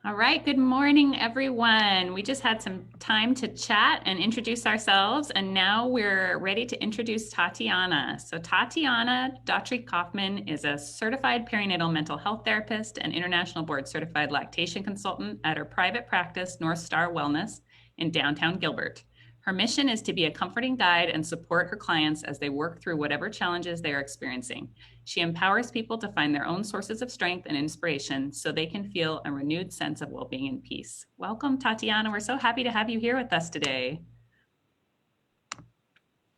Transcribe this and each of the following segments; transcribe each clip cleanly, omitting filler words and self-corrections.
All right, good morning, everyone. We just had some time to chat and introduce ourselves, and now we're ready to introduce Tatiana. So Tatiana Daughtery Coffman is a certified perinatal mental health therapist and international board certified lactation consultant at her private practice, Northstar Wellness, in downtown Gilbert. Her mission is to be a comforting guide and support her clients as they work through whatever challenges they are experiencing. She empowers people to find their own sources of strength and inspiration so they can feel a renewed sense of well-being and peace. Welcome, Tatiana. We're so happy to have you here with us today.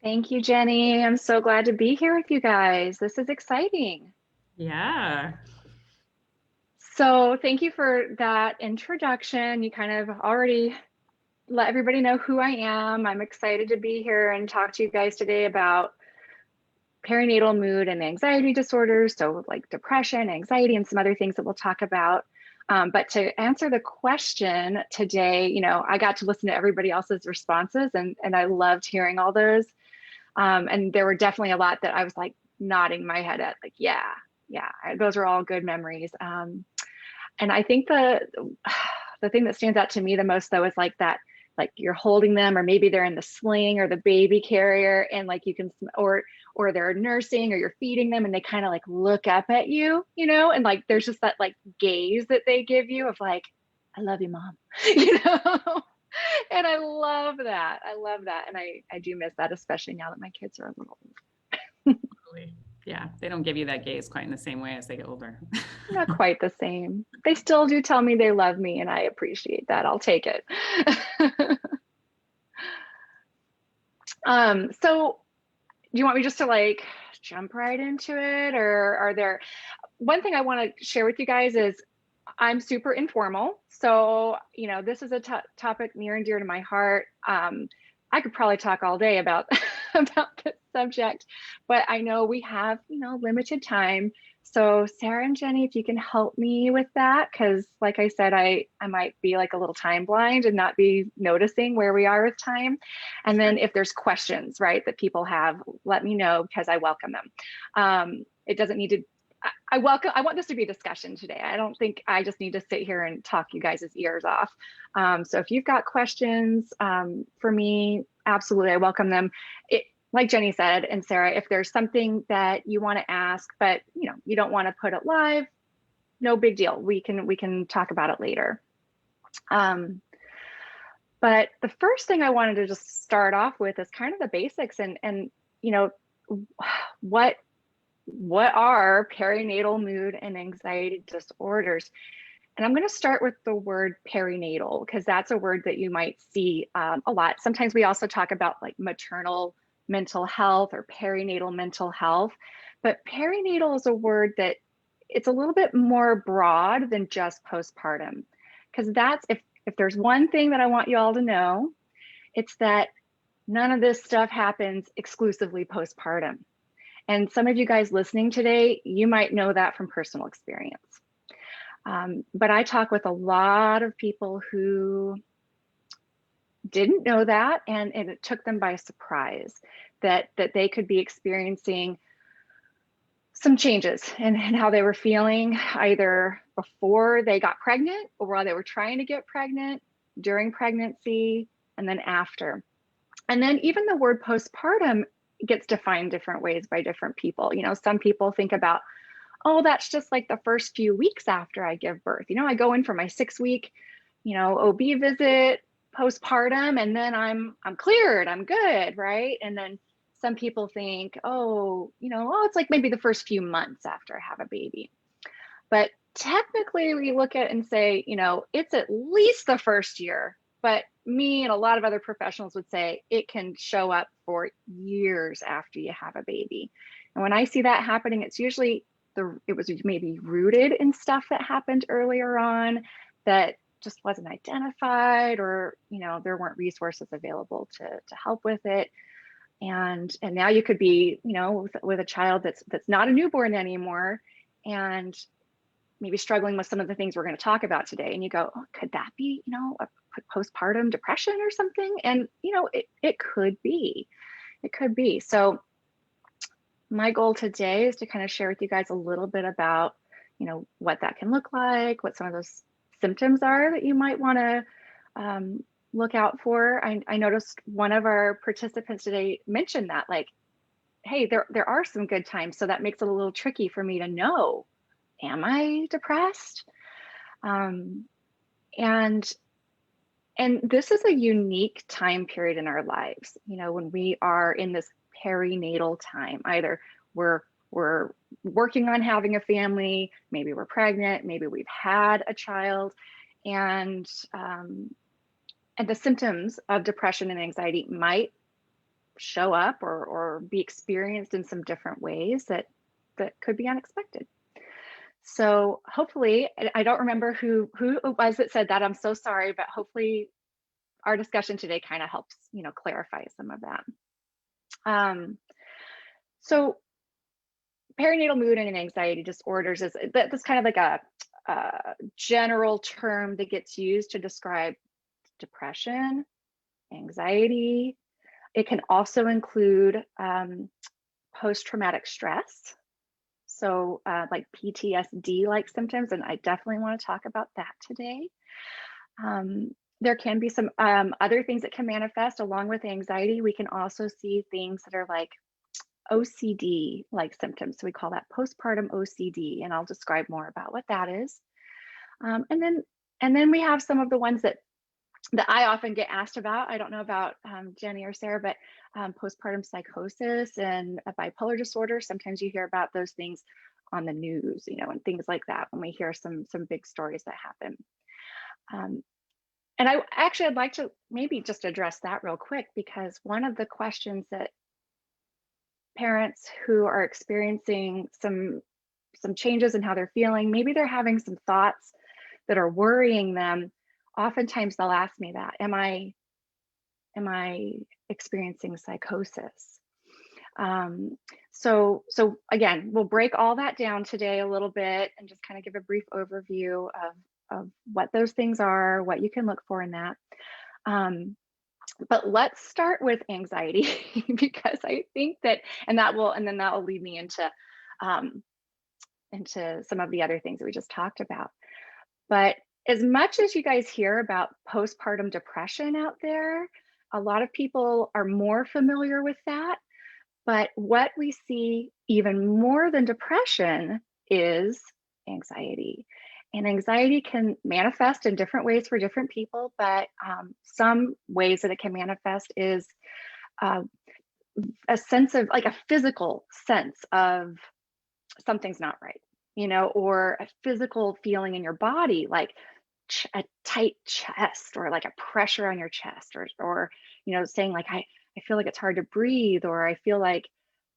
Thank you, Jenny. I'm so glad to be here with you guys. This is exciting. Yeah. So thank you for that introduction. You kind of already let everybody know who I am. I'm excited to be here and talk to you guys today about perinatal mood and anxiety disorders. So like depression, anxiety, and some other things that we'll talk about. But to answer the question today, I got to listen to everybody else's responses and I loved hearing all those. And there were definitely a lot that I was like nodding my head at, like, yeah, those are all good memories. And I think the thing that stands out to me the most though is like that, like you're holding them, or maybe they're in the sling or the baby carrier, and like you can, or they're nursing, or you're feeding them, and they kind of like look up at you, and like there's just that like gaze that they give you of like, I love you, mom, And I love that. I love that. And I do miss that, especially now that my kids are a little old. Yeah, they don't give you that gaze quite in the same way as they get older. Not quite the same. They still do tell me they love me, and I appreciate that. I'll take it. So do you want me just to like jump right into it, or are there, one thing I want to share with you guys is I'm super informal. So, this is a topic near and dear to my heart. I could probably talk all day about, about this subject, but I know we have, limited time. So Sarah and Jenny, if you can help me with that, because like I said, I might be like a little time blind and not be noticing where we are with time. And then if there's questions, right, that people have, let me know, because I welcome them. It doesn't need to, I want this to be a discussion today. I don't think I just need to sit here and talk you guys' ears off. So if you've got questions for me, absolutely, I welcome them. Like Jenny said, and Sarah, if there's something that you want to ask, but you don't want to put it live, no big deal. We can talk about it later. But the first thing I wanted to just start off with is kind of the basics and what are perinatal mood and anxiety disorders? And I'm going to start with the word perinatal, because that's a word that you might see a lot. Sometimes we also talk about like maternal mental health or perinatal mental health, but perinatal is a word that it's a little bit more broad than just postpartum, because that's, if there's one thing that I want you all to know, it's that none of this stuff happens exclusively postpartum. And some of you guys listening today, you might know that from personal experience. But I talk with a lot of people who didn't know that, and it took them by surprise that they could be experiencing some changes in how they were feeling, either before they got pregnant or while they were trying to get pregnant, during pregnancy, and then after. And then even the word postpartum gets defined different ways by different people. Some people think about, oh, that's just like the first few weeks after I give birth. I go in for my 6-week, OB visit postpartum, and then I'm cleared, I'm good, right? And then some people think, oh, it's like maybe the first few months after I have a baby. But technically we look at it and say, it's at least the first year. But me and a lot of other professionals would say it can show up for years after you have a baby. And when I see that happening, it's usually it was maybe rooted in stuff that happened earlier on that just wasn't identified, or there weren't resources available to help with it. And now you could be with a child that's not a newborn anymore, and maybe struggling with some of the things we're going to talk about today, and you go, oh, could that be a postpartum depression or something? And it could be. So my goal today is to kind of share with you guys a little bit about what that can look like, what some of those symptoms are that you might want to look out for. I noticed one of our participants today mentioned that, like, hey, there are some good times, so that makes it a little tricky for me to know, am I depressed? And this is a unique time period in our lives, you know, when we are in this perinatal time. Either we're working on having a family, maybe we're pregnant, maybe we've had a child, and the symptoms of depression and anxiety might show up or be experienced in some different ways that could be unexpected. So hopefully, I don't remember who it was that said that, I'm so sorry, but hopefully our discussion today kind of helps, you know, clarify some of that. So perinatal mood and anxiety disorders that's kind of like a general term that gets used to describe depression, anxiety. It can also include post-traumatic stress. So like PTSD-like symptoms, and I definitely want to talk about that today. There can be some other things that can manifest along with anxiety. We can also see things that are like OCD-like symptoms. So we call that postpartum OCD, and I'll describe more about what that is. And then we have some of the ones that I often get asked about. I don't know about Jenny or Sarah, but postpartum psychosis and a bipolar disorder. Sometimes you hear about those things on the news, you know, and things like that when we hear some big stories that happen. And I'd like to maybe just address that real quick, because one of the questions that parents who are experiencing some changes in how they're feeling, maybe they're having some thoughts that are worrying them, oftentimes they'll ask me that, am I experiencing psychosis? So again, we'll break all that down today a little bit and just kind of give a brief overview of what those things are, what you can look for in that. But let's start with anxiety, because I think that, and that will lead me into some of the other things that we just talked about. But as much as you guys hear about postpartum depression out there, a lot of people are more familiar with that. But what we see even more than depression is anxiety. And anxiety can manifest in different ways for different people, but some ways that it can manifest is a sense of, like, a physical sense of something's not right, you know, or a physical feeling in your body, like a tight chest, or like a pressure on your chest, or you know, saying like, I feel like it's hard to breathe, or I feel like,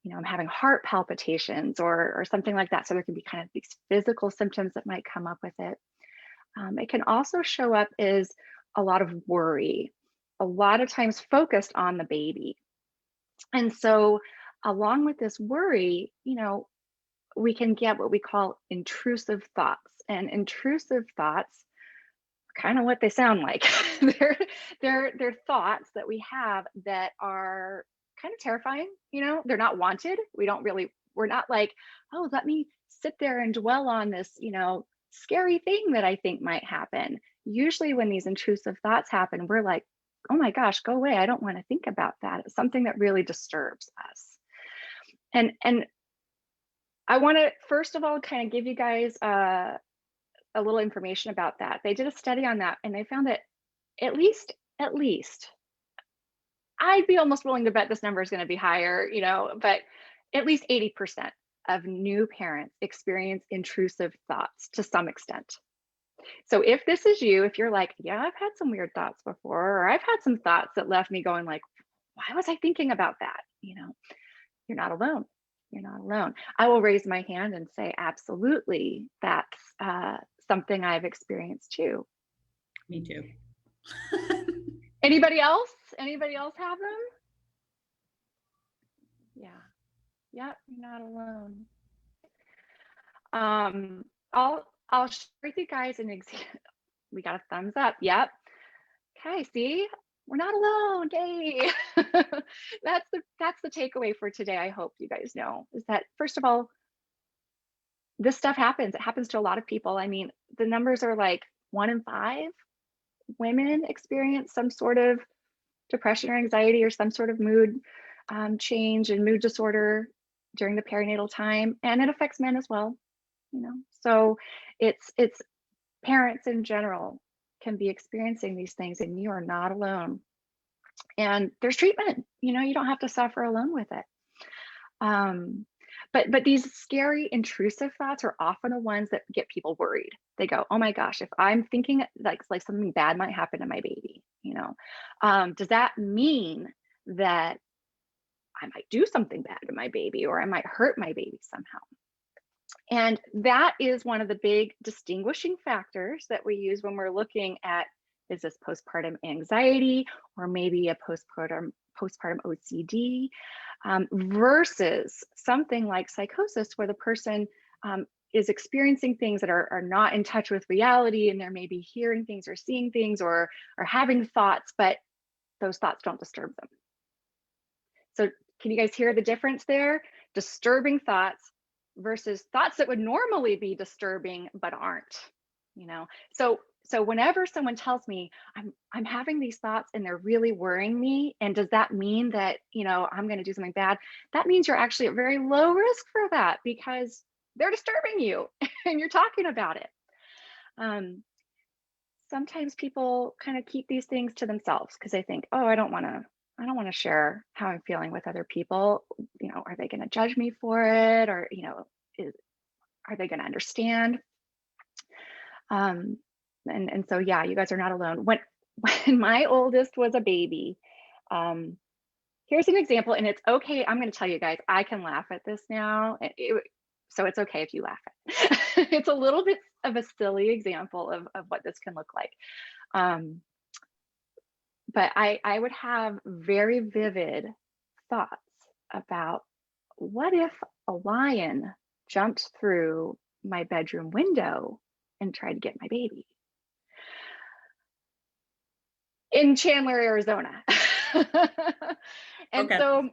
you know, I'm having heart palpitations, or something like that. So there can be kind of these physical symptoms that might come up with it. It can also show up as a lot of worry, a lot of times focused on the baby. And so along with this worry, you know, we can get what we call intrusive thoughts. And intrusive thoughts are kind of what they sound like. they're thoughts that we have that are kind of terrifying. You know, they're not wanted. We're not like, oh, let me sit there and dwell on this, you know, scary thing that I think might happen. Usually when these intrusive thoughts happen, we're like, oh my gosh, go away. I don't want to think about that. It's something that really disturbs us. And I want to first of all kind of give you guys a little information about that. They did a study on that, and they found that at least I'd be almost willing to bet this number is going to be higher, you know, but at least 80% of new parents experience intrusive thoughts to some extent. So if this is you, if you're like, yeah, I've had some weird thoughts before, or I've had some thoughts that left me going like, why was I thinking about that? You know, you're not alone. You're not alone. I will raise my hand and say, absolutely, that's something I've experienced too. Me too. Anybody else? Anybody else have them? Yeah. Yep, you're not alone. I'll share with you guys an example. We got a thumbs up. Yep. Okay, see? We're not alone. Yay. That's the takeaway for today. I hope you guys know is that, first of all, this stuff happens. It happens to a lot of people. I mean, the numbers are like 1 in 5 women experience some sort of depression or anxiety or some sort of mood change and mood disorder during the perinatal time, and it affects men as well, you know. So it's parents in general can be experiencing these things, and you are not alone. And there's treatment, you know, you don't have to suffer alone with it. But these scary intrusive thoughts are often the ones that get people worried. They go, oh my gosh, if I'm thinking like something bad might happen to my baby, you know, does that mean that I might do something bad to my baby, or I might hurt my baby somehow? And that is one of the big distinguishing factors that we use when we're looking at, is this postpartum anxiety or maybe a postpartum OCD, versus something like psychosis, where the person is experiencing things that are not in touch with reality, and they're maybe hearing things or seeing things or having thoughts, but those thoughts don't disturb them. So can you guys hear the difference there? Disturbing thoughts versus thoughts that would normally be disturbing but aren't, you know. So whenever someone tells me I'm having these thoughts and they're really worrying me, and does that mean that, you know, I'm going to do something bad? That means you're actually at very low risk for that, because they're disturbing you and you're talking about it. Sometimes people kind of keep these things to themselves because they think, oh, I don't want to share how I'm feeling with other people. You know, are they going to judge me for it? Or, you know, are they going to understand? And so, yeah, you guys are not alone. When my oldest was a baby, here's an example, and it's okay. I'm going to tell you guys, I can laugh at this now. So it's okay if you laugh at it. It's a little bit of a silly example of what this can look like. But I would have very vivid thoughts about, what if a lion jumped through my bedroom window and tried to get my baby? In Chandler, Arizona. And Okay. so,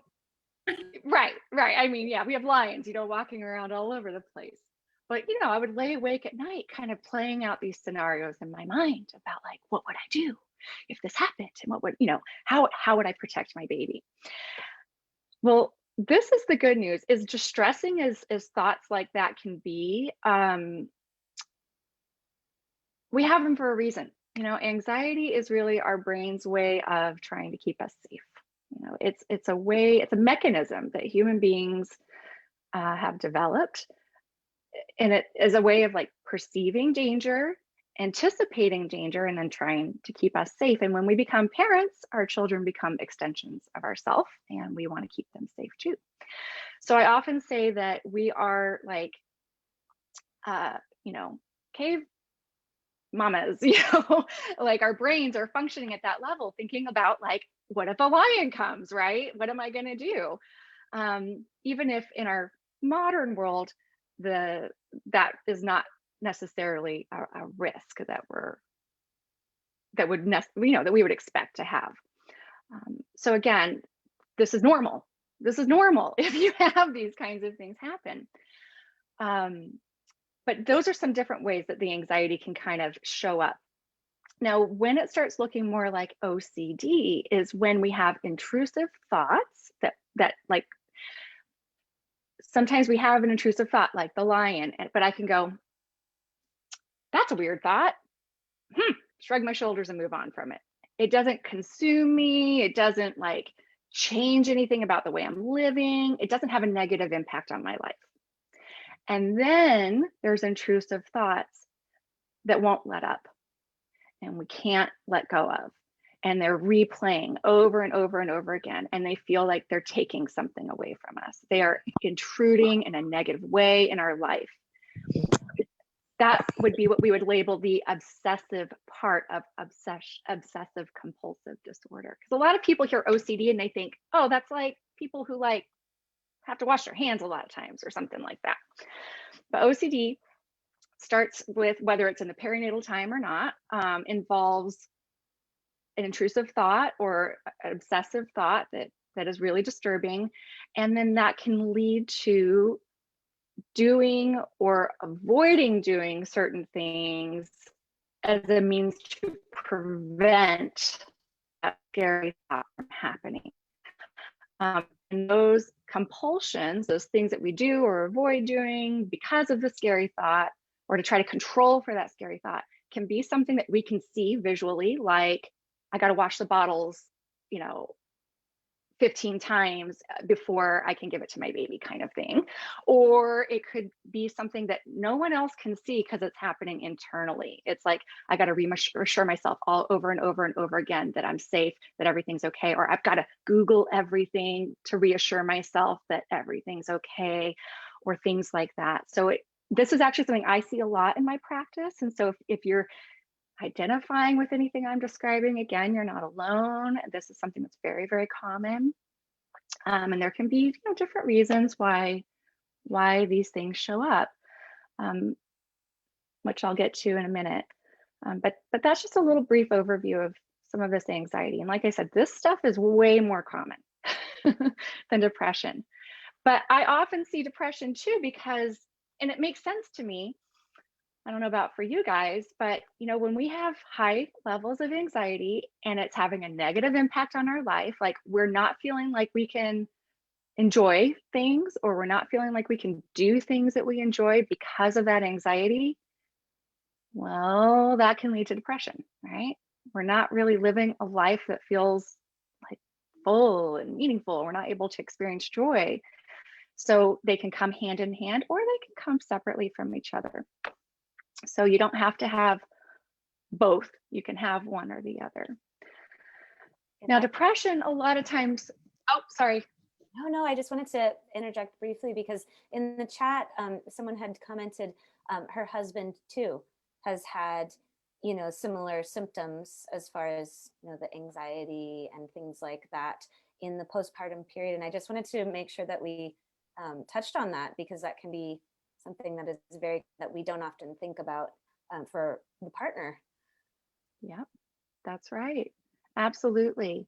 right. I mean, yeah, we have lions, you know, walking around all over the place. But, you know, I would lay awake at night kind of playing out these scenarios in my mind about, like, what would I do if this happened? And what would, you know, how would I protect my baby? Well, this is the good news, is distressing as thoughts like that can be, we have them for a reason. You know, anxiety is really our brain's way of trying to keep us safe. You know, it's a mechanism that human beings have developed, and it is a way of like perceiving danger, anticipating danger, and then trying to keep us safe. And when we become parents, our children become extensions of ourselves, and we want to keep them safe too. So I often say that we are like, you know, cave mamas, you know, like our brains are functioning at that level, thinking about, like, what if a lion comes, right? What am I going to do? Even if in our modern world, that is not necessarily a risk that we would expect to have. So again, this is normal. This is normal if you have these kinds of things happen. But those are some different ways that the anxiety can kind of show up. Now, when it starts looking more like OCD is when we have intrusive thoughts that like, sometimes we have an intrusive thought like the lion, but I can go, that's a weird thought. Shrug my shoulders and move on from it. It doesn't consume me. It doesn't like change anything about the way I'm living. It doesn't have a negative impact on my life. And then there's intrusive thoughts that won't let up and we can't let go of. And they're replaying over and over and over again. And they feel like they're taking something away from us. They are intruding in a negative way in our life. That would be what we would label the obsessive part of obsessive compulsive disorder. Because a lot of people hear OCD and they think, oh, that's like people who like have to wash their hands a lot of times or something like that. But OCD starts with, whether it's in the perinatal time or not, involves an intrusive thought or an obsessive thought that is really disturbing. And then that can lead to doing or avoiding doing certain things as a means to prevent that scary thought from happening. And those compulsions, those things that we do or avoid doing because of the scary thought, or to try to control for that scary thought, can be something that we can see visually, like I got to wash the bottles, 15 times before I can give it to my baby, kind of thing. Or it could be something that no one else can see because it's happening internally. It's like, I got to reassure myself all over and over and over again that I'm safe, that everything's okay. Or I've got to Google everything to reassure myself that everything's okay, or things like that. So this is actually something I see a lot in my practice. And so if you're identifying with anything I'm describing, again, you're not alone. This is something that's very, very common. And there can be, different reasons why these things show up, which I'll get to in a minute. But that's just a little brief overview of some of this anxiety. And like I said, this stuff is way more common than depression. But I often see depression too, because, and it makes sense to me, I don't know about for you guys, but when we have high levels of anxiety and it's having a negative impact on our life, like we're not feeling like we can enjoy things, or we're not feeling like we can do things that we enjoy because of that anxiety, well, that can lead to depression, right? We're not really living a life that feels like full and meaningful. We're not able to experience joy. So they can come hand in hand, or they can come separately from each other. So you don't have to have both. You can have one or the other. Now, depression, a lot of times, oh, sorry. No, I just wanted to interject briefly, because in the chat, someone had commented her husband too has had, similar symptoms as far as, the anxiety and things like that in the postpartum period. And I just wanted to make sure that we touched on that, because that can be something that is that we don't often think about for the partner. Yep, that's right. Absolutely.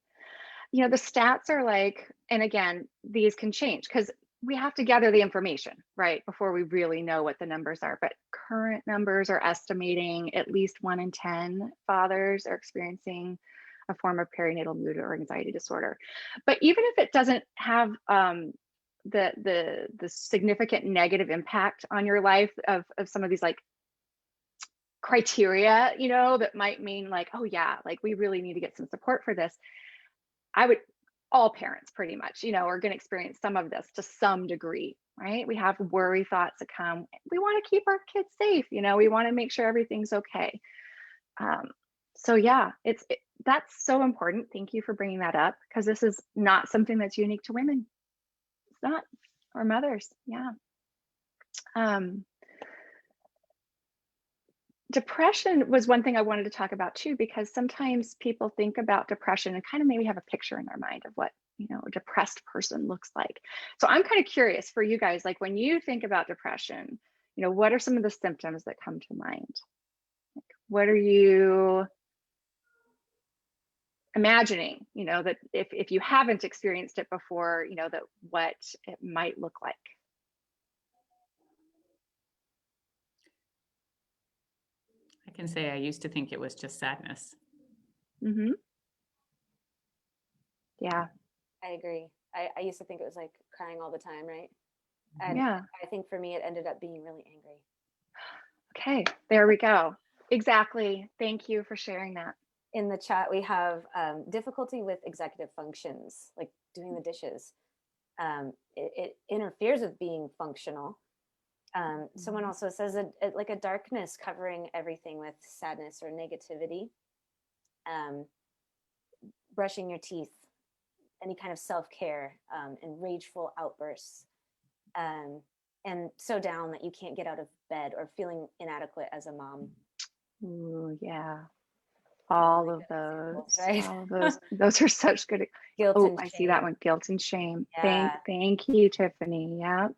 The stats are like, and again, these can change because we have to gather the information, right, before we really know what the numbers are. But current numbers are estimating at least 1 in 10 fathers are experiencing a form of perinatal mood or anxiety disorder. But even if it doesn't have the significant negative impact on your life of some of these like criteria, that might mean like, oh yeah, like we really need to get some support for this. All parents pretty much, are going to experience some of this to some degree, right? We have worry thoughts that come. We want to keep our kids safe. We want to make sure everything's okay. So yeah, that's so important. Thank you for bringing that up, because this is not something that's unique to women. It's not, or mothers. Yeah. Depression was one thing I wanted to talk about too, because sometimes people think about depression and kind of maybe have a picture in their mind of what, a depressed person looks like. So I'm kind of curious for you guys, like when you think about depression, what are some of the symptoms that come to mind? Like, what are you imagining, that if you haven't experienced it before, that what it might look like? I can say I used to think it was just sadness. Mm-hmm. Yeah. I agree. I used to think it was like crying all the time, right? And yeah. I think for me, it ended up being really angry. Okay, there we go. Exactly. Thank you for sharing that. In the chat, we have difficulty with executive functions, like doing the dishes. It interferes with being functional. Someone also says like a darkness covering everything with sadness or negativity. Brushing your teeth, any kind of self-care, and rageful outbursts. And so down that you can't get out of bed, or feeling inadequate as a mom. Ooh, yeah. All of those, right? all of those are such good. Guilt and I shame. see that one. Guilt and shame. Yeah. Thank you, Tiffany. Yeah.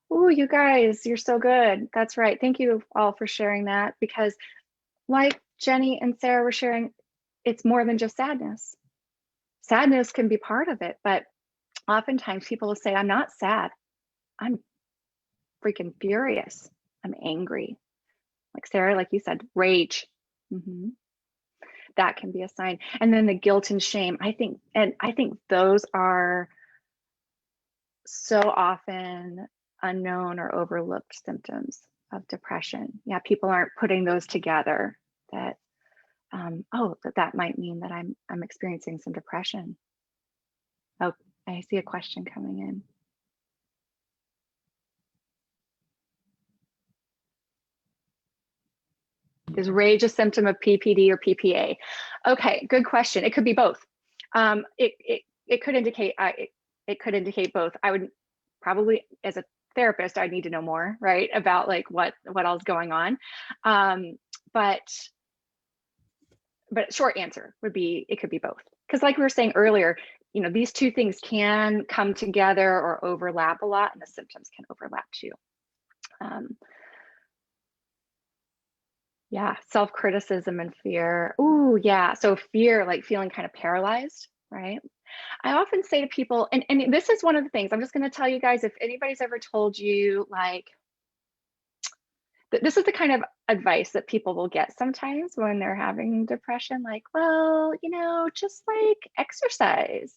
Oh, you guys, you're so good. That's right. Thank you all for sharing that, because like Jenny and Sarah were sharing, it's more than just sadness. Sadness can be part of it, but oftentimes people will say, I'm not sad. I'm freaking furious. I'm angry. like Sarah, like you said, rage. That can be a sign. And then the guilt and shame, I think those are so often unknown or overlooked symptoms of depression. Yeah, people aren't putting those together, that that might mean that I'm experiencing some depression. Oh, I see a question coming in. Is rage a symptom of PPD or PPA? Okay, good question. It could be both. It could indicate it could indicate both. I would probably, as a therapist, I'd need to know more, right, about like what all's going on. But short answer would be it could be both. Because like we were saying earlier, you know, these two things can come together or overlap a lot, and the symptoms can overlap too. Yeah, self-criticism and fear. Ooh, yeah. So fear, like feeling kind of paralyzed, right? I often say to people, and this is one of the things, I'm just going to tell you guys, if anybody's ever told you, like, this is the kind of advice that people will get sometimes when they're having depression, like, well, you know, just like exercise.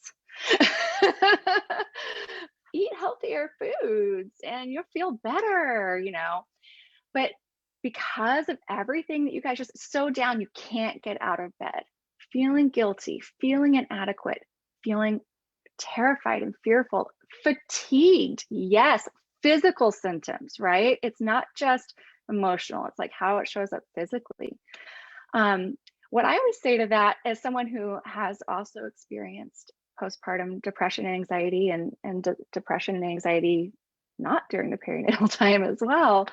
Eat healthier foods and you'll feel better, you know. But because of everything that you guys just so down, you can't get out of bed, feeling guilty, feeling inadequate, feeling terrified and fearful, fatigued. Yes, physical symptoms, right? It's not just emotional. It's like how it shows up physically. What I always say to that, as someone who has also experienced postpartum depression and anxiety, and depression and anxiety not during the perinatal time as well,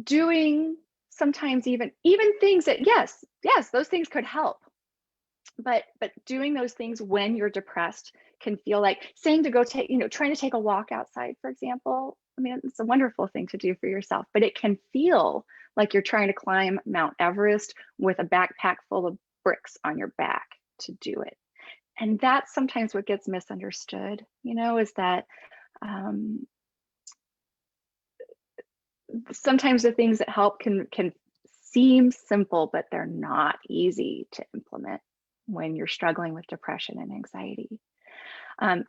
doing sometimes even things that yes, those things could help, but doing those things when you're depressed can feel like saying to go take, you know, trying to take a walk outside, for example. I mean, it's a wonderful thing to do for yourself, but it can feel like you're trying to climb Mount Everest with a backpack full of bricks on your back to do it. And that's sometimes what gets misunderstood, you know, is that sometimes the things that help can seem simple, but they're not easy to implement when you're struggling with depression and anxiety.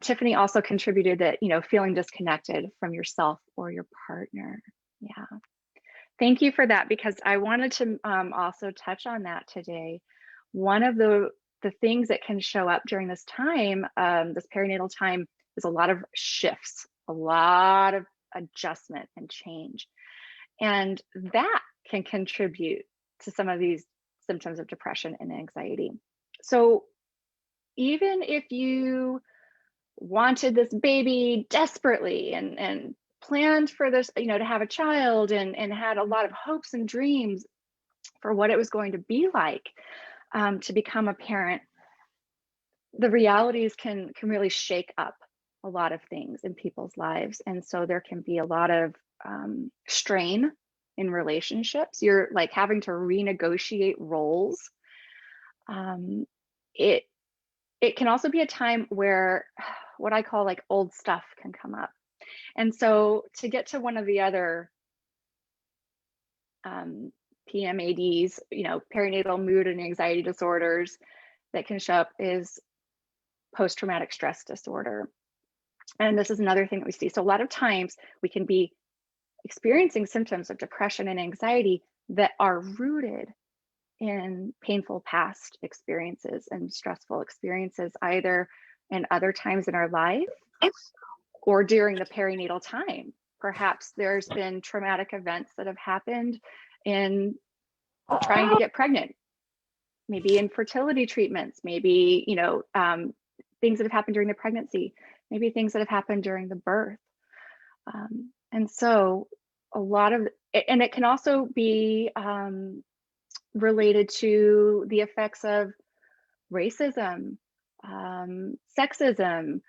Tiffany also contributed that, you know, feeling disconnected from yourself or your partner. Yeah. Thank you for that, because I wanted to also touch on that today. One of the things that can show up during this time, this perinatal time, is a lot of shifts, a lot of adjustment and change. And that can contribute to some of these symptoms of depression and anxiety. So even if you wanted this baby desperately and planned for this, you know, to have a child, and had a lot of hopes and dreams for what it was going to be like to become a parent, the realities can really shake up a lot of things in people's lives. And so there can be a lot of strain in relationships. You're like having to renegotiate roles. It can also be a time where what I call like old stuff can come up. And so to get to one of the other PMADs, you know, perinatal mood and anxiety disorders that can show up, is post-traumatic stress disorder. And this is another thing that we see. So a lot of times we can be experiencing symptoms of depression and anxiety that are rooted in painful past experiences and stressful experiences, either in other times in our life or during the perinatal time. Perhaps there's been traumatic events that have happened in trying to get pregnant, maybe infertility treatments, maybe, you know, things that have happened during the pregnancy, maybe things that have happened during the birth. And so a lot of, and it can also be related to the effects of racism, sexism,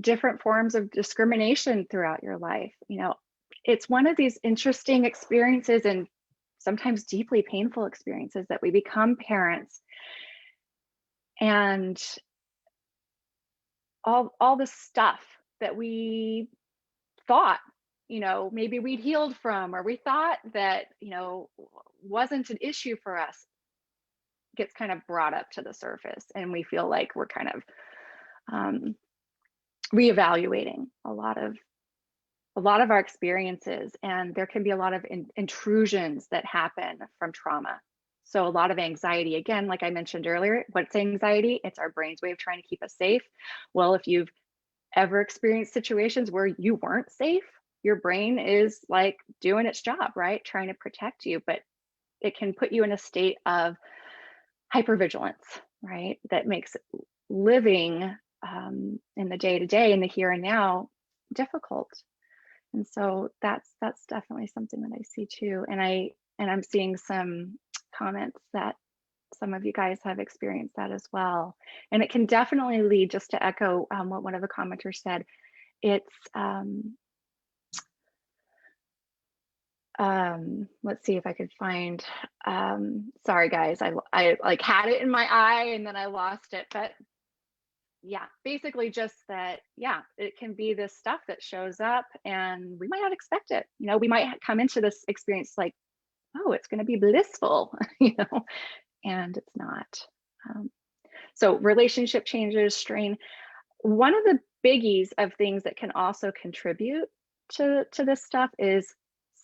different forms of discrimination throughout your life. You know, it's one of these interesting experiences, and sometimes deeply painful experiences, that we become parents, and all the stuff that we thought you know, maybe we'd healed from, or we thought that, you know, wasn't an issue for us, gets kind of brought up to the surface, and we feel like we're kind of reevaluating a lot of our experiences, and there can be a lot of intrusions that happen from trauma. So a lot of anxiety, again, like I mentioned earlier, what's anxiety? It's our brain's way of trying to keep us safe. Well, if you've ever experienced situations where you weren't safe, your brain is like doing its job, right? Trying to protect you, but it can put you in a state of hypervigilance, right? That makes living in the day-to-day, in the here and now, difficult. And so that's definitely something that I see too. And I'm seeing some comments that some of you guys have experienced that as well. And it can definitely lead, just to echo what one of the commenters said, it's, let's see if I could find, sorry guys, I like had it in my eye and then I lost it, but yeah, basically just that, yeah, it can be this stuff that shows up and we might not expect it. You know, we might come into this experience like, oh, it's going to be blissful, you know, and it's not. So relationship changes, strain. One of the biggies of things that can also contribute to this stuff is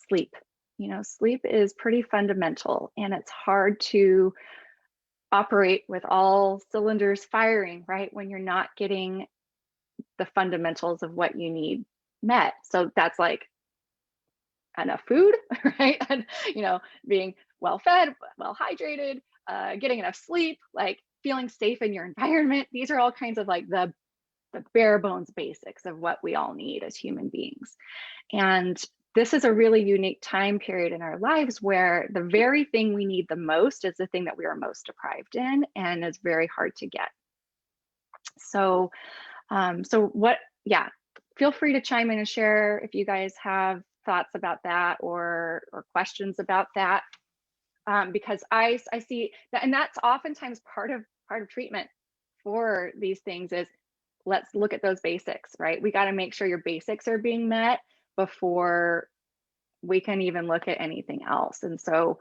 sleep. You know, sleep is pretty fundamental, and it's hard to operate with all cylinders firing, right, when you're not getting the fundamentals of what you need met. So that's like enough food, right? And, you know, being well fed, well hydrated, getting enough sleep, like feeling safe in your environment. These are all kinds of like the bare bones basics of what we all need as human beings. And this is a really unique time period in our lives where the very thing we need the most is the thing that we are most deprived in, and is very hard to get. So, yeah, feel free to chime in and share if you guys have thoughts about that or questions about that, because I see that, and that's oftentimes part of treatment for these things is, let's look at those basics, right? We got to make sure your basics are being met before we can even look at anything else. And so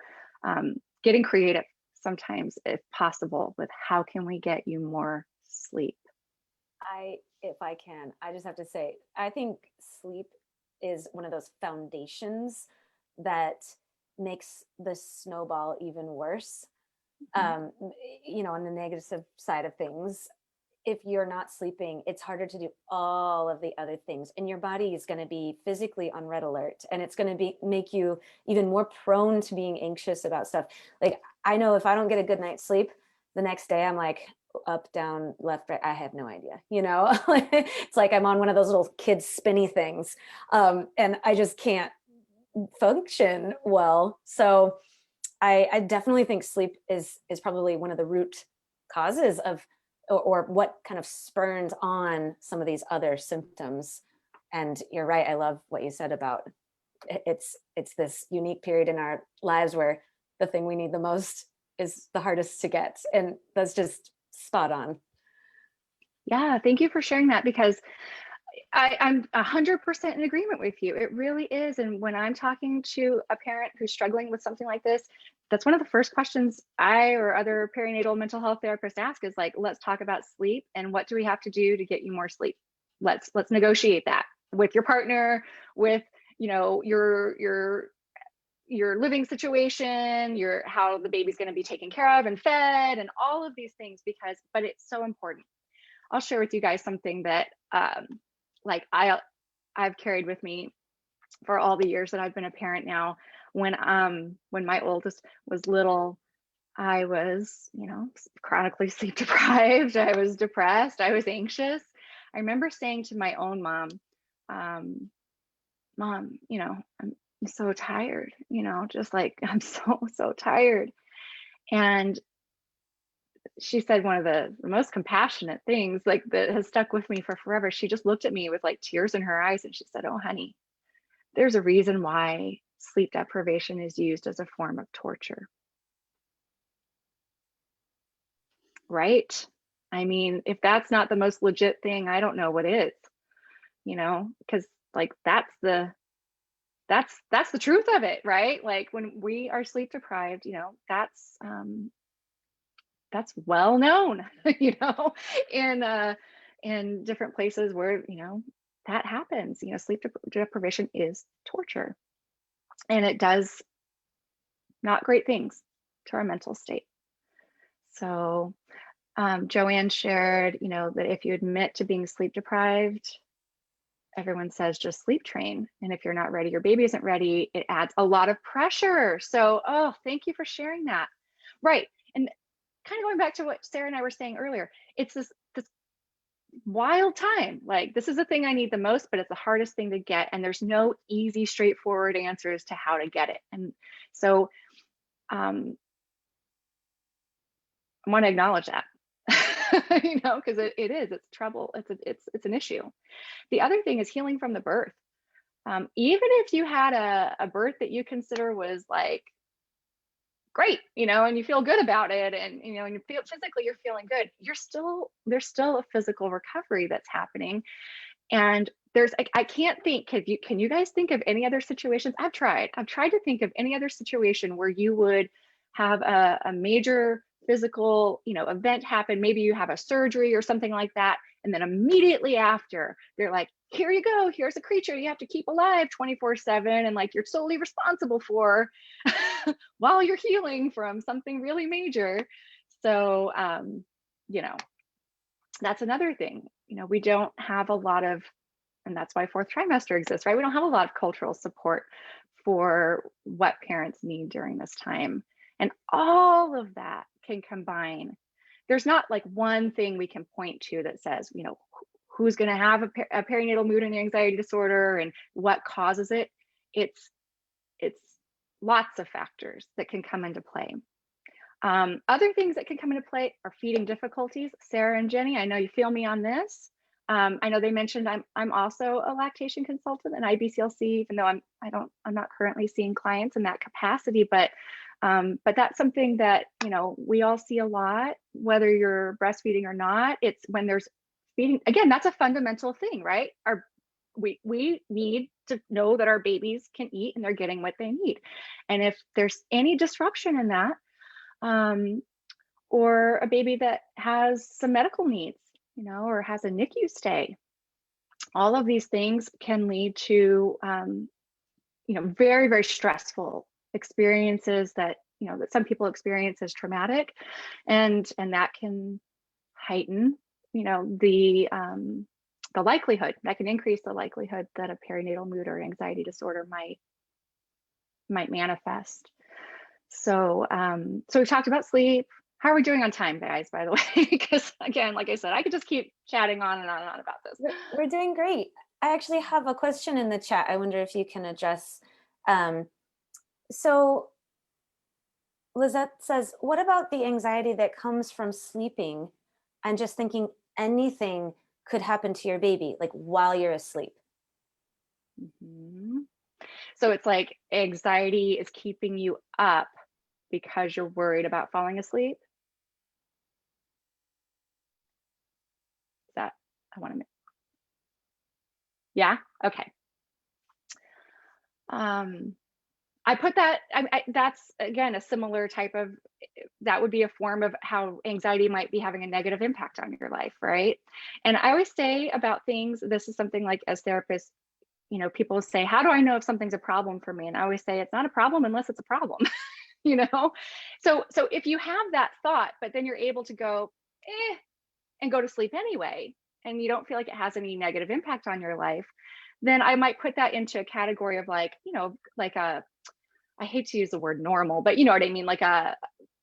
getting creative sometimes, if possible, with how can we get you more sleep. If I can, I just have to say, I think sleep is one of those foundations that makes the snowball even worse. You know, on the negative side of things, if you're not sleeping, it's harder to do all of the other things, and your body is going to be physically on red alert, and it's going to make you even more prone to being anxious about stuff. Like, I know if I don't get a good night's sleep, the next day I'm like up, down, left, right. I have no idea, you know. It's like I'm on one of those little kids spinny things, and I just can't function well. So I definitely think sleep is probably one of the root causes of, or what kind of spurns on some of these other symptoms. And you're right. I love what you said about it's this unique period in our lives where the thing we need the most is the hardest to get. And that's just spot on. Yeah, thank you for sharing that, because I'm 100% in agreement with you. It really is. And when I'm talking to a parent who's struggling with something like this, that's one of the first questions I or other perinatal mental health therapists ask is like, let's talk about sleep and what do we have to do to get you more sleep? Let's negotiate that with your partner, with, you know, your living situation, how the baby's going to be taken care of and fed and all of these things, but it's so important. I'll share with you guys something that like I've carried with me for all the years that I've been a parent now. When my oldest was little, I was, you know, chronically sleep deprived. I was depressed. I was anxious. I remember saying to my own mom, Mom, you know, I'm so tired, you know, just like I'm so tired. And she said one of the most compassionate things, like, that has stuck with me for forever. She just looked at me with like tears in her eyes and she said, "Oh, honey, there's a reason why sleep deprivation is used as a form of torture." Right? I mean, if that's not the most legit thing, I don't know what is, you know, because like that's the that's the truth of it, right? Like when we are sleep deprived, that's well known, in different places where, that happens. Sleep deprivation is torture, and it does not great things to our mental state. So Joanne shared, that if you admit to being sleep deprived, everyone says just sleep train. And if you're not ready, your baby isn't ready, it adds a lot of pressure. So, thank you for sharing that. Right. And kind of going back to what Sarah and I were saying earlier, it's this wild time. Like, this is the thing I need the most, but it's the hardest thing to get. And there's no easy, straightforward answers to how to get it. And so I want to acknowledge that, because it's trouble. It's an issue. The other thing is healing from the birth. Even if you had a birth that you consider was like great, and you feel good about it, and and you feel physically you're feeling good, there's still a physical recovery that's happening. And I can't think, can you guys think of any other situations? I've tried to think of any other situation where you would have a major physical event happen. Maybe you have a surgery or something like that, and then immediately after they're like, here you go, here's a creature you have to keep alive 24/7, and like you're solely responsible for while you're healing from something really major. So that's another thing. We don't have a lot of, and that's why fourth trimester exists, right? We don't have a lot of cultural support for what parents need during this time. And all of that can combine. There's not like one thing we can point to that says, who's going to have a perinatal mood and anxiety disorder and what causes it. It's lots of factors that can come into play. Other things that can come into play are feeding difficulties. Sarah and Jenny, I know you feel me on this. I know they mentioned I'm also a lactation consultant and IBCLC, even though I'm not currently seeing clients in that capacity, but that's something that we all see a lot, whether you're breastfeeding or not. It's when there's feeding, again, that's a fundamental thing, right? We need to know that our babies can eat and they're getting what they need. And if there's any disruption in that, or a baby that has some medical needs, or has a NICU stay, all of these things can lead to, very, very stressful experiences that, that some people experience as traumatic, and that can heighten, the likelihood, that can increase the likelihood that a perinatal mood or anxiety disorder might manifest. So, so we've talked about sleep. How are we doing on time, guys, by the way? Because again, like I said, I could just keep chatting on and on and on about this. We're doing great. I actually have a question in the chat. I wonder if you can address. So Lizette says, what about the anxiety that comes from sleeping and just thinking anything could happen to your baby, like while you're asleep? Mm-hmm. So it's like anxiety is keeping you up because you're worried about falling asleep. Is that, I want to, yeah, okay. I put that, that's again, a similar type of, that would be a form of how anxiety might be having a negative impact on your life, right? And I always say about things, this is something like as therapists, people say, how do I know if something's a problem for me? And I always say, it's not a problem unless it's a problem, So if you have that thought, but then you're able to go, and go to sleep anyway, and you don't feel like it has any negative impact on your life, then I might put that into a category of like, like I hate to use the word normal, but you know what I mean? Like an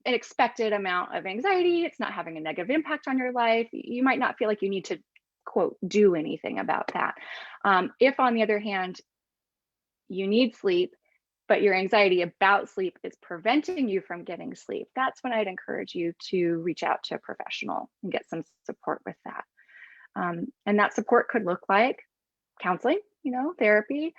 expected amount of anxiety. It's not having a negative impact on your life. You might not feel like you need to, quote, do anything about that. If on the other hand, you need sleep, but your anxiety about sleep is preventing you from getting sleep, that's when I'd encourage you to reach out to a professional and get some support with that. And that support could look like counseling, therapy.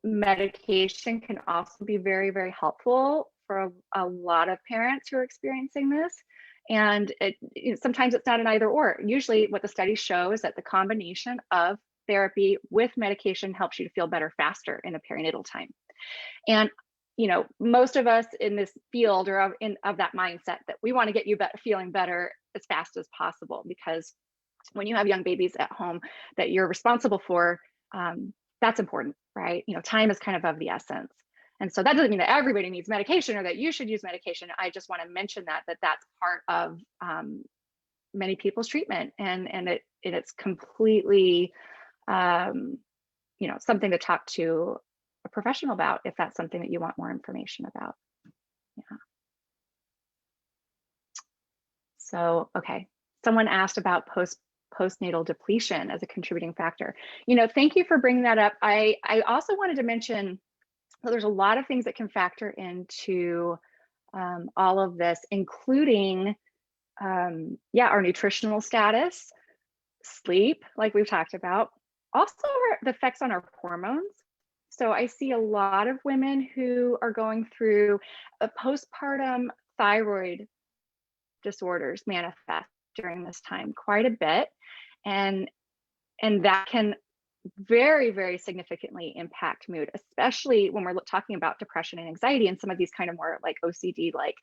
Medication can also be very, very helpful for a lot of parents who are experiencing this. And sometimes it's not an either or. Usually what the studies show is that the combination of therapy with medication helps you to feel better faster in a perinatal time. And most of us in this field are of that mindset that we want to get you feeling better as fast as possible, because when you have young babies at home that you're responsible for, that's important, right? Time is kind of the essence. And so that doesn't mean that everybody needs medication or that you should use medication. I just want to mention that's part of many people's treatment, and it's completely something to talk to a professional about if that's something that you want more information about. Yeah. So, okay. Someone asked about postnatal depletion as a contributing factor. Thank you for bringing that up. I also wanted to mention that there's a lot of things that can factor into all of this, including our nutritional status, sleep, like we've talked about, also the effects on our hormones. So I see a lot of women who are going through a postpartum thyroid disorders manifest during this time quite a bit. And that can very, very significantly impact mood, especially when we're talking about depression and anxiety and some of these kind of more like OCD like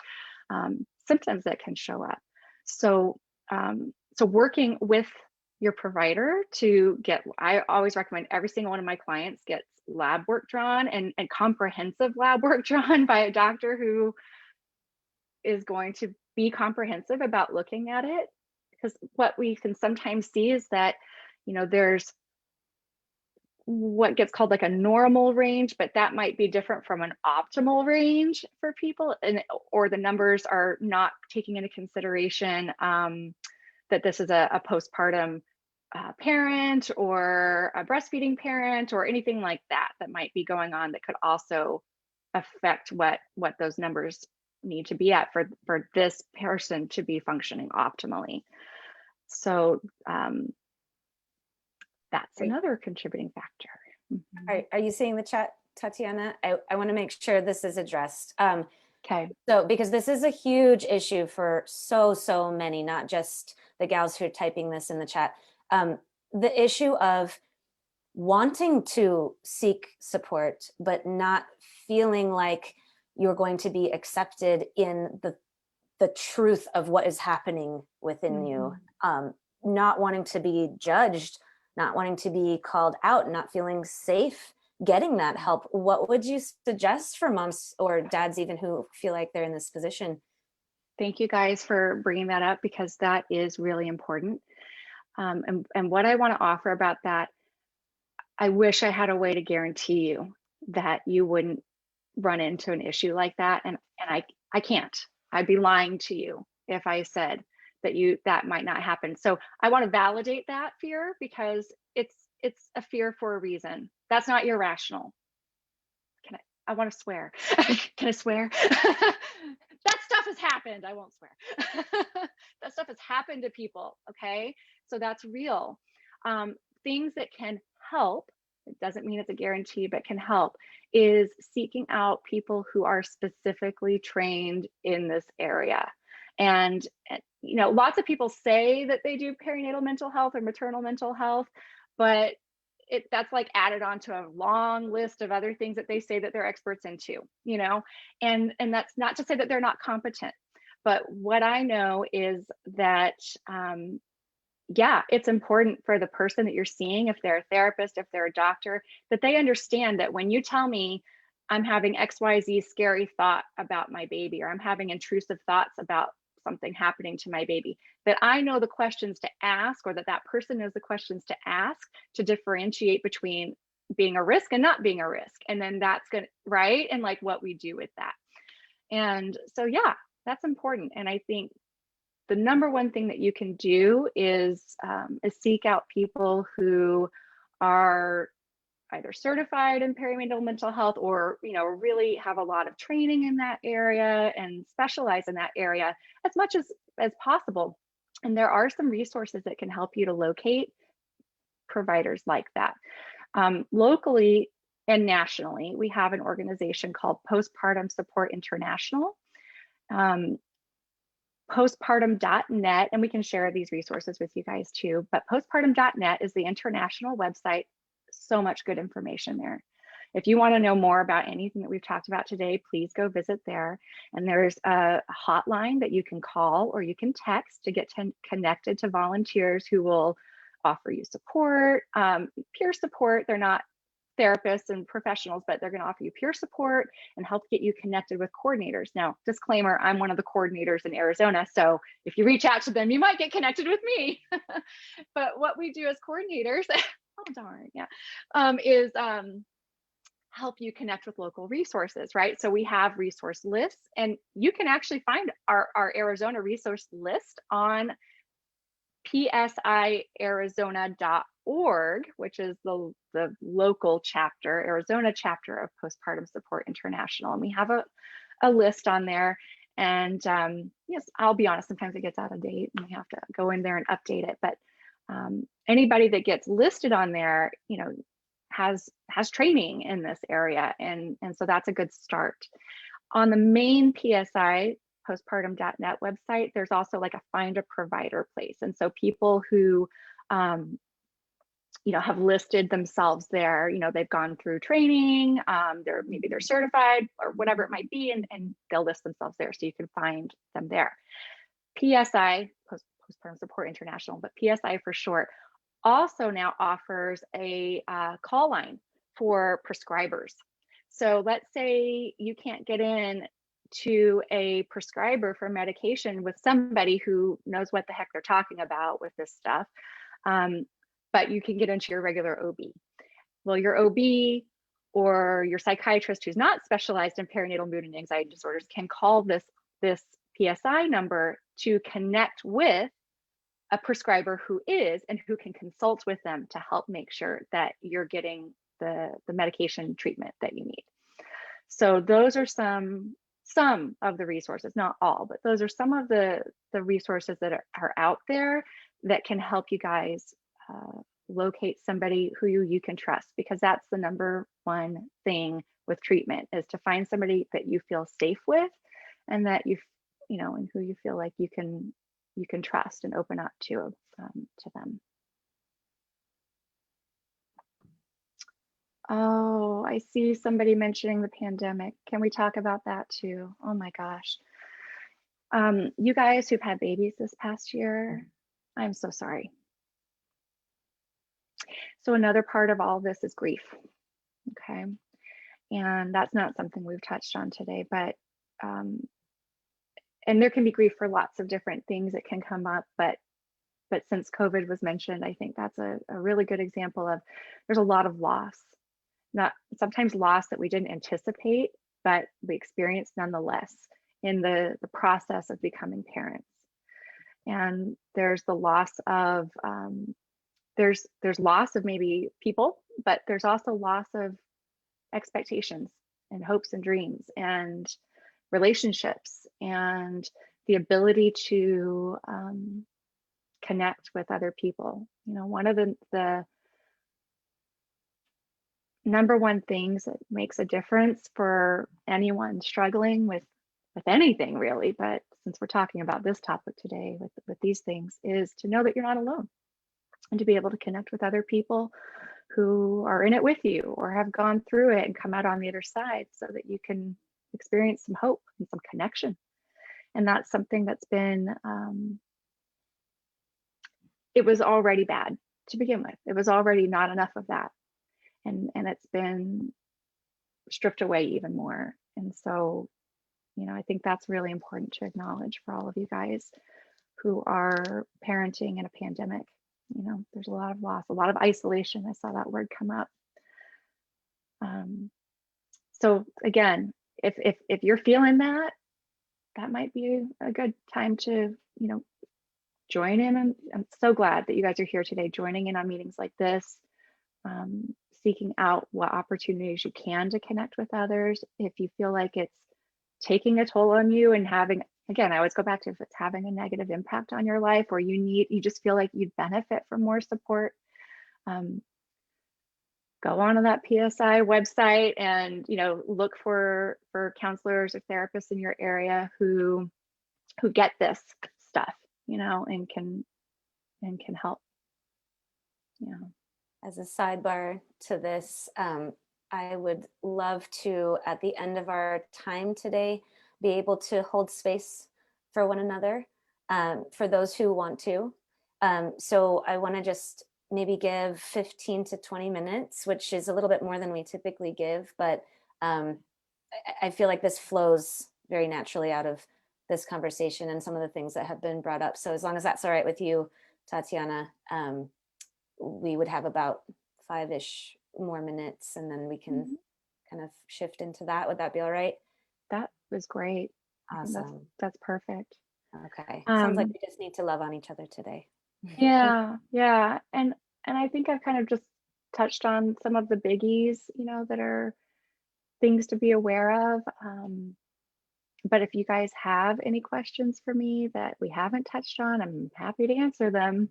symptoms that can show up. So working with your provider to I always recommend every single one of my clients gets lab work drawn and comprehensive lab work drawn by a doctor who is going to be comprehensive about looking at it. Because what we can sometimes see is that, there's what gets called like a normal range, but that might be different from an optimal range for people, or the numbers are not taking into consideration that this is a postpartum parent or a breastfeeding parent or anything like that might be going on that could also affect what those numbers need to be at for this person to be functioning optimally. So that's another contributing factor. Mm-hmm. Are you seeing the chat, Tatiana? I want to make sure this is addressed. Okay. So, because this is a huge issue for so many, not just the gals who are typing this in the chat. The issue of wanting to seek support, but not feeling like you're going to be accepted in the truth of what is happening within you, not wanting to be judged, not wanting to be called out, not feeling safe getting that help. What would you suggest for moms or dads even who feel like they're in this position? Thank you guys for bringing that up, because that is really important. And what I want to offer about that, I wish I had a way to guarantee you that you wouldn't run into an issue like that. And I can't. I'd be lying to you if I said that might not happen. So I want to validate that fear, because it's a fear for a reason. That's not irrational. I want to swear. Can I swear? That stuff has happened. I won't swear. That stuff has happened to people. Okay. So that's real. Things that can help, it doesn't mean it's a guarantee, but can help, is seeking out people who are specifically trained in this area. And, lots of people say that they do perinatal mental health or maternal mental health, but that's like added onto a long list of other things that they say that they're experts into, and that's not to say that they're not competent. But what I know is that, it's important for the person that you're seeing, if they're a therapist, if they're a doctor, that they understand that when you tell me I'm having XYZ scary thought about my baby, or I'm having intrusive thoughts about something happening to my baby, that I know the questions to ask, or that person knows the questions to ask to differentiate between being a risk and not being a risk. And then that's good, right? And like what we do with that. And so, that's important. And I think the number one thing that you can do is seek out people who are either certified in perinatal mental health, or really have a lot of training in that area and specialize in that area as much as possible. And there are some resources that can help you to locate providers like that. Locally and nationally, we have an organization called Postpartum Support International. postpartum.net, and we can share these resources with you guys too, but postpartum.net is the international website. So much good information there. If you want to know more about anything that we've talked about today, please go visit there. And there's a hotline that you can call or you can text to get connected to volunteers who will offer you support, peer support. They're not therapists and professionals, but they're going to offer you peer support and help get you connected with coordinators. Now, disclaimer, I'm one of the coordinators in Arizona, so if you reach out to them, you might get connected with me. But what we do as coordinators, oh darn, yeah, is help you connect with local resources, right? So we have resource lists, and you can actually find our Arizona resource list on psiarizona.org, which is the local chapter, Arizona chapter of Postpartum Support International. And we have a list on there. And yes, I'll be honest, sometimes it gets out of date and we have to go in there and update it. But anybody that gets listed on there, you know, has training in this area. And so that's a good start. On the main PSI, postpartum.net website, there's also like a find a provider place. And so people who, you know, have listed themselves there, you know, they've gone through training, maybe they're certified or whatever it might be, and they'll list themselves there. So you can find them there. PSI, Postpartum Support International, but PSI for short, also now offers a call line for prescribers. So let's say you can't get in to a prescriber for medication with somebody who knows what the heck they're talking about with this stuff, but you can get into your regular OB. Well, your OB or your psychiatrist who's not specialized in perinatal mood and anxiety disorders can call this PSI number to connect with a prescriber who is, and who can consult with them to help make sure that you're getting the medication treatment that you need. So those are some of the resources, not all, but those are some of the resources that are out there that can help you guys locate somebody who you can trust, because that's the number one thing with treatment, is to find somebody that you feel safe with, and that you know, and who you feel like you can trust and open up to them. Oh, I see somebody mentioning the pandemic. Can we talk about that too? Oh my gosh. You guys who've had babies this past year, I'm so sorry. So another part of all this is grief, okay? And that's not something we've touched on today, but and there can be grief for lots of different things that can come up, but since COVID was mentioned, I think that's a really good example of, there's a lot of loss. Not sometimes loss that we didn't anticipate, but we experienced nonetheless in the process of becoming parents. And there's the loss of, there's loss of maybe people, but there's also loss of expectations and hopes and dreams and relationships and the ability to connect with other people. You know, one of the number one things that makes a difference for anyone struggling with anything really, but since we're talking about this topic today with these things, is to know that you're not alone, and to be able to connect with other people who are in it with you or have gone through it and come out on the other side, so that you can experience some hope and some connection. And that's something that's been, it was already bad to begin with. It was already not enough of that. And it's been stripped away even more. And so, you know, I think that's really important to acknowledge for all of you guys who are parenting in a pandemic. You know, there's a lot of loss, a lot of isolation. I saw that word come up. So again, if you're feeling that might be a good time to, you know, join in. I'm so glad that you guys are here today, joining in on meetings like this, seeking out what opportunities you can to connect with others. If you feel like it's taking a toll on you and having, again, I always go back to, if it's having a negative impact on your life, or you just feel like you'd benefit from more support, go on to that PSI website and, you know, look for counselors or therapists in your area who who get this stuff, and can help. As a sidebar to this, I would love to, at the end of our time today, be able to hold space for one another, for those who want to. So I want to just maybe give 15 to 20 minutes, which is a little bit more than we typically give, but I feel like this flows very naturally out of this conversation and some of the things that have been brought up. So as long as that's all right with you, Tatiana, we would have about 5-ish more minutes, and then we can kind of shift into that. Would that be all right? That was great. Awesome. That's perfect. Okay. Sounds like we just need to love on each other today. Yeah. And I think I've kind of just touched on some of the biggies, that are things to be aware of. But if you guys have any questions for me that we haven't touched on, I'm happy to answer them.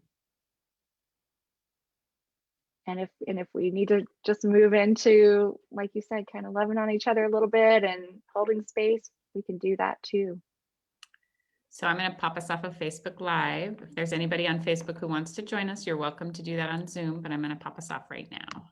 And if we need to just move into, like you said, kind of loving on each other a little bit and holding space, we can do that too. So I'm going to pop us off of Facebook Live. If there's anybody on Facebook who wants to join us, you're welcome to do that on Zoom, but I'm going to pop us off right now.